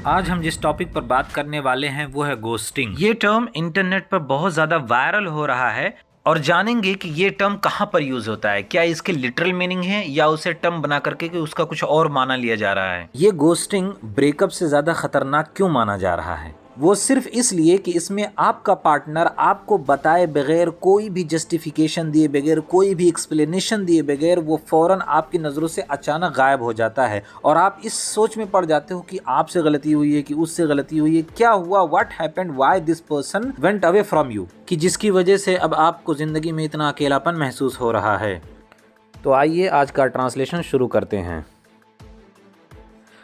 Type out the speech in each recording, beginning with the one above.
آج ہم جس ٹاپک پر بات کرنے والے ہیں وہ ہے گوسٹنگ۔ یہ ٹرم انٹرنیٹ پر بہت زیادہ وائرل ہو رہا ہے اور جانیں گے کہ یہ ٹرم کہاں پر یوز ہوتا ہے، کیا اس کے لٹرل میننگ ہے یا اسے ٹرم بنا کر کے کہ اس کا کچھ اور معنی لیا جا رہا ہے۔ یہ گوسٹنگ بریک اپ سے زیادہ خطرناک کیوں مانا جا رہا ہے؟ وہ صرف اس لیے کہ اس میں آپ کا پارٹنر آپ کو بتائے بغیر، کوئی بھی جسٹیفیکیشن دیے بغیر، کوئی بھی ایکسپلینیشن دیے بغیر وہ فوراً آپ کی نظروں سے اچانک غائب ہو جاتا ہے اور آپ اس سوچ میں پڑ جاتے ہو کہ آپ سے غلطی ہوئی ہے، کہ اس سے غلطی ہوئی ہے، کیا ہوا، what happened, why this person went away from you, کہ جس کی وجہ سے اب آپ کو زندگی میں اتنا اکیلاپن محسوس ہو رہا ہے۔ تو آئیے آج کا ٹرانسلیشن شروع کرتے ہیں۔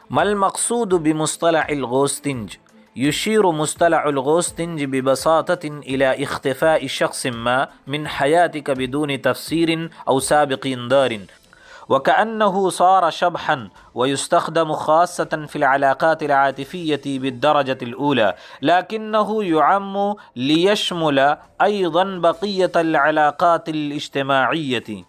ما المقصود بمصطلح الغوستنج؟ يشير مصطلح الغوستنج ببساطة إلى اختفاء شخص ما من حياتك بدون تفسير أو سابق انذار، وكأنه صار شبحا ويستخدم خاصة في العلاقات العاطفية بالدرجة الأولى، لكنه يعم ليشمل أيضا بقية العلاقات الاجتماعية۔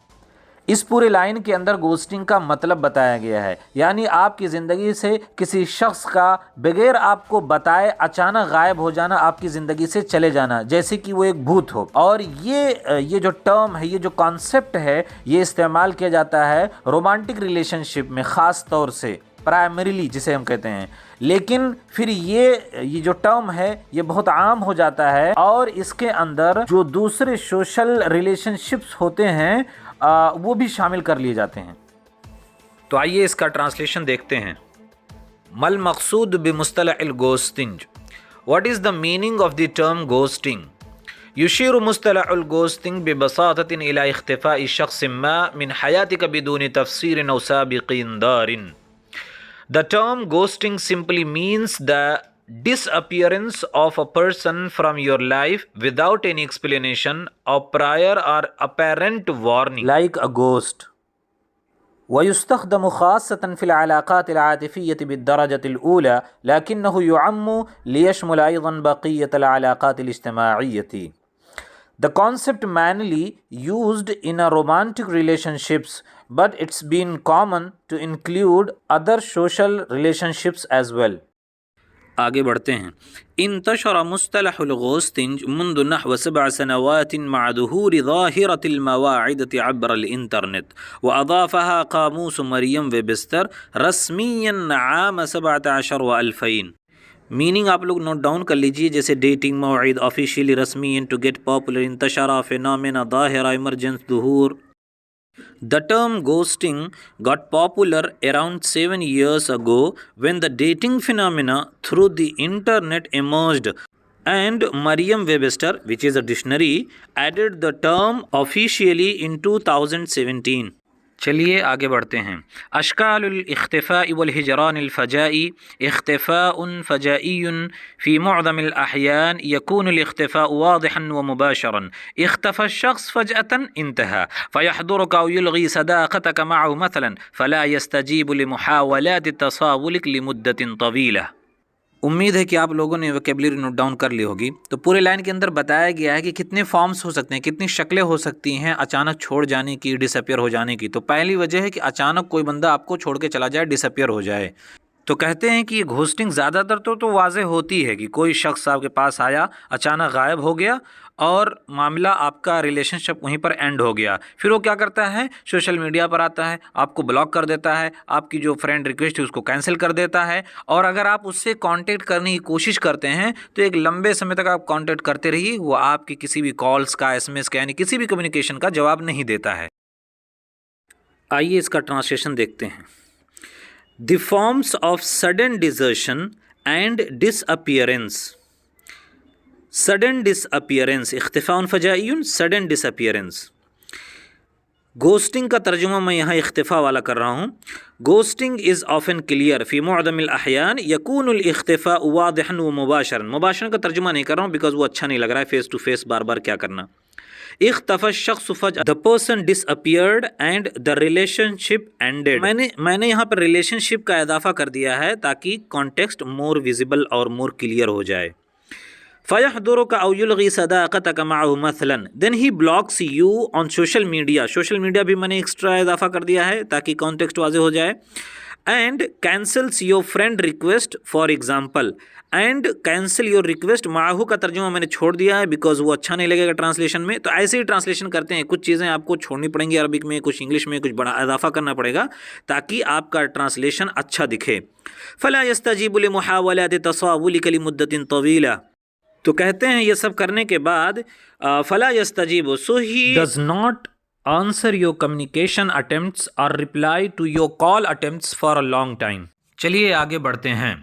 اس پورے لائن کے اندر گوسٹنگ کا مطلب بتایا گیا ہے، یعنی آپ کی زندگی سے کسی شخص کا بغیر آپ کو بتائے اچانک غائب ہو جانا، آپ کی زندگی سے چلے جانا، جیسے کہ وہ ایک بھوت ہو۔ اور یہ جو ٹرم ہے، یہ جو کانسیپٹ ہے، یہ استعمال کیا جاتا ہے رومانٹک ریلیشن شپ میں، خاص طور سے پرائمریلی جسے ہم کہتے ہیں، لیکن پھر یہ جو ٹرم ہے یہ بہت عام ہو جاتا ہے اور اس کے اندر جو دوسرے سوشل ریلیشن شپس ہوتے ہیں وہ بھی شامل کر لیے جاتے ہیں۔ تو آئیے اس کا ٹرانسلیشن دیکھتے ہیں۔ ما المقصود بمصطلح الغوسٹنج؟ What is the meaning of the term ghosting؟ يشير مصطلح الغوستنج ببساطة إلى اختفاء شخص ما من حياتك بدون تفسير أو سابق انذار۔ The term ghosting simply means the disappearance of a person from your life without any explanation or prior or apparent warning, like a ghost. ويستخدم خاصة في العلاقات العاطفية بالدرجة الأولى، لكنه يعم ليشمل أيضا بقية العلاقات الاجتماعية. The concept mainly used in a romantic relationships, but it's been common to include other social relationships as well. آگے بڑھتے ہیں۔ انتشر مصطلح الغوستنج منذ نحو 7 سنوات مع ظهور ظاهرة المواعدة عبر الإنترنت، وأضافها قاموس مريم ويبستر رسميا عام 17 و2000۔ Meaning آپ لوگ نوٹ ڈاؤن کر لیجئے، جیسے ڈیٹنگ، موعد، آفیشیلی، رسمی، ٹو گیٹ پاپولر، انتشارہ، فینامنا، ظاہرہ، ایمرجنس، ظہور۔ The term ghosting got popular around 7 years ago when the dating phenomena through the internet emerged, and Merriam-Webster, which is a dictionary, added the term officially in 2017. چلیے آگے بڑھتے ہیں۔ اشکال الاختفاء والہجران الفجائی: اختفاء فجائی في معظم الأحيان يكون الاختفاء واضحا ومباشرا، اختفى الشخص فجأة انتهى، فيحضرك أو يلغي صداقتك معه مثلا، فلا يستجيب لمحاولات تصاولك لمدة طويلة۔ امید ہے کہ آپ لوگوں نے ویکیبلری نوٹ ڈاؤن کر لی ہوگی۔ تو پورے لائن کے اندر بتایا گیا ہے کہ کتنے فارمز ہو سکتے ہیں، کتنی شکلیں ہو سکتی ہیں اچانک چھوڑ جانے کی، ڈس اپیئر ہو جانے کی۔ تو پہلی وجہ ہے کہ اچانک کوئی بندہ آپ کو چھوڑ کے چلا جائے، ڈس اپیئر ہو جائے۔ تو کہتے ہیں کہ یہ گھوسٹنگ زیادہ تر تو واضح ہوتی ہے کہ کوئی شخص آپ کے پاس آیا، اچانک غائب ہو گیا اور معاملہ آپ کا ریلیشن شپ وہیں پر اینڈ ہو گیا۔ پھر وہ کیا کرتا ہے، سوشل میڈیا پر آتا ہے، آپ کو بلاک کر دیتا ہے، آپ کی جو فرینڈ ریکویسٹ ہے اس کو کینسل کر دیتا ہے، اور اگر آپ اس سے کانٹیکٹ کرنے کی کوشش کرتے ہیں تو ایک لمبے سمے تک آپ کانٹیکٹ کرتے رہیے، وہ آپ کی کسی بھی کالز کا، ایس ایم ایس کا، یعنی کسی بھی کمیونیکیشن کا جواب نہیں دیتا ہے۔ آئیے اس کا ٹرانسلیشن دیکھتے ہیں۔ The forms of sudden desertion and disappearance. Sudden disappearance، اختفاء فجائی، sudden disappearance۔ گوسٹنگ کا ترجمہ میں یہاں اختفاء والا کر رہا ہوں۔ گوسٹنگ از آفن کلیئر فی معظم الاحیان یکون الاختفاء واضحا ومباشرا۔ مباشرا کا ترجمہ نہیں کر رہا ہوں بیکاز وہ اچھا نہیں لگ رہا ہے، فیس ٹو فیس بار بار کیا کرنا۔ اختفى الشخص فجأة، the person disappeared and the relationship ended۔ میں نے یہاں پر ریلیشن شپ کا اضافہ کر دیا ہے تاکہ کانٹیکسٹ مور ویزیبل اور مور کلیئر ہو جائے۔ فَيَحْضُرُكَ أَوْ يُلْغِي صَدَاقَتَكَ مَعَهُ مثلاً، then he blocks you on social media۔ Social media بھی میں نے ایکسٹرا اضافہ کر دیا ہے تاکہ کانٹیکسٹ واضح ہو جائے۔ And cancels your friend request for example. And cancel your request معاہو کا ترجمہ میں نے چھوڑ دیا ہے بیکاز وہ اچھا نہیں لگے گا ٹرانسلیشن میں. تو ایسے ہی ٹرانسلیشن کرتے ہیں, کچھ چیزیں آپ کو چھوڑنی پڑیں گی عربک میں, کچھ انگلش میں, کچھ بڑا اضافہ کرنا پڑے گا تاکہ آپ کا ٹرانسلیشن اچھا دکھے. فلا يستجيب لمحاولات تصاولك لمدة طويلة. تو کہتے ہیں یہ سب کرنے کے بعد فلا يستجيب, so he does not answer your communication attempts or reply to your call attempts for a long time. چلیے آگے بڑھتے ہیں.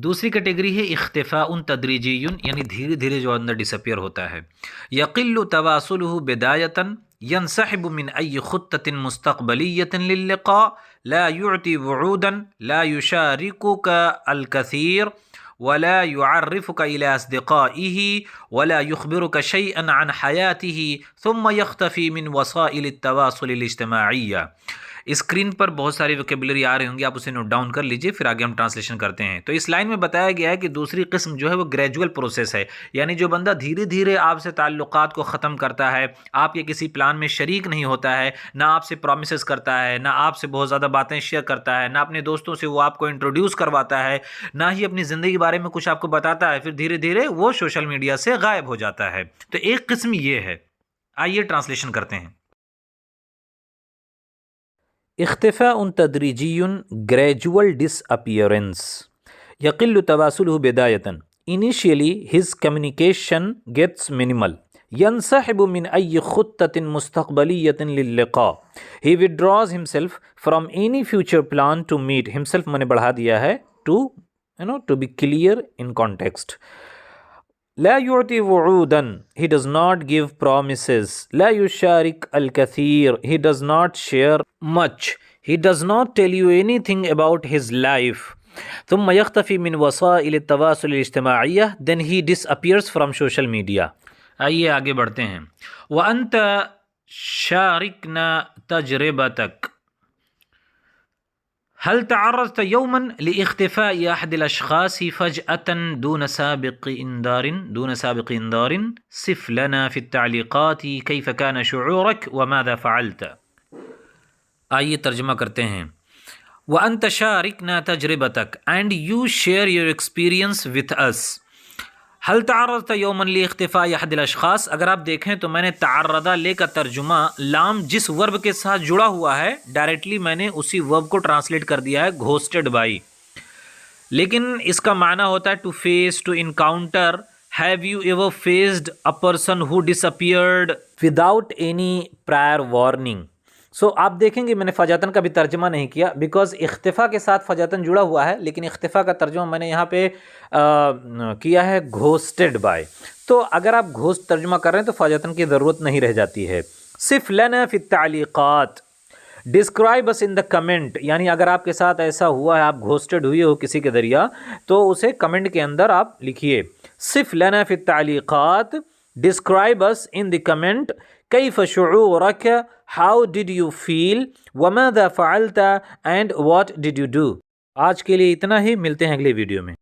دوسری کیٹیگری ہے اختفاء تدریجی, یعنی دھیرے دھیرے جو اندر ڈسپیئر ہوتا ہے. یقل تواصله بدایتا ينسحب من أي خطة مستقبلية للقاء لا يعطي وعودا لا يشاركك الكثير ولا يعرفك إلى أصدقائه ولا يخبرك شيئا عن حياته ثم يختفي من وسائل التواصل الاجتماعية. اسکرین پر بہت ساری ویکیبلری آ رہی ہوں گی, آپ اسے نوٹ ڈاؤن کر لیجئے, پھر آگے ہم ٹرانسلیشن کرتے ہیں. تو اس لائن میں بتایا گیا ہے کہ دوسری قسم جو ہے وہ گریجول پروسیس ہے, یعنی جو بندہ دھیرے دھیرے آپ سے تعلقات کو ختم کرتا ہے, آپ کے کسی پلان میں شریک نہیں ہوتا ہے, نہ آپ سے پرومسز کرتا ہے, نہ آپ سے بہت زیادہ باتیں شیئر کرتا ہے, نہ اپنے دوستوں سے وہ آپ کو انٹروڈیوس کرواتا ہے, نہ ہی اپنی زندگی کے بارے میں کچھ آپ کو بتاتا ہے, پھر دھیرے دھیرے وہ سوشل میڈیا سے غائب ہو جاتا ہے. تو ایک قسم یہ ہے. آئیے ٹرانسلیشن کرتے ہیں. اختفاء تدریجی gradual disappearance. يقل تواصله بداية. Initially his communication gets minimal. ينسحب من أي خطة مستقبلية للقاء. He withdraws himself from any future plan to meet. Himself میں نے بڑھا دیا ہے to be clear in context. Law يعطي وعودا. He does not give promises. Law يشارك الكثير. He does not share much. He does not tell you anything about his life. ثم يختفي من وسائل التواصل الاجتماعية. Then he disappears from social media. آئیے آگے بڑھتے ہیں. وأنت شاركنا تجربتك. هل تعرضت يوما لاختفاء أحد الأشخاص فجأة دون سابق إنذار؟ صف لنا في التعليقات كيف كان شعورك وماذا فعلت. آئیے ترجمہ کرتے ہیں. وأنت شاركنا تجربتك, and you share your experience with us. هل تعرضت یوما لاختفاء احد الاشخاص. اگر آپ دیکھیں تو میں نے تعرضہ لے کا ترجمہ لام جس ورب کے ساتھ جڑا ہوا ہے ڈائریکٹلی میں نے اسی ورب کو ٹرانسلیٹ کر دیا ہے گھوسٹڈ بائی, لیکن اس کا معنی ہوتا ہے to face, to encounter. Have you ever faced a person who dish appeared without any prior warning. سو آپ دیکھیں گے میں نے فجاتن کا بھی ترجمہ نہیں کیا بیکاز اختفاء کے ساتھ فجاتن جڑا ہوا ہے, لیکن اختفاء کا ترجمہ میں نے یہاں پہ کیا ہے گھوسٹڈ بائی. تو اگر آپ گھوسٹ ترجمہ کر رہے ہیں تو فجاتن کی ضرورت نہیں رہ جاتی ہے. صف لنا فی التعلیقات. ڈسکرائب اس ان دا کمنٹ, یعنی اگر آپ کے ساتھ ایسا ہوا ہے, آپ گھوسٹڈ ہوئے ہو کسی کے ذریعہ, تو اسے کمنٹ کے اندر آپ لکھیے. صف لنا فی التعلیقات. Describe us in the comment. كيف شعورك? How did you feel? وماذا فعلت? And what did you do? آج کے لیے اتنا ہی, ملتے ہیں اگلے ویڈیو میں.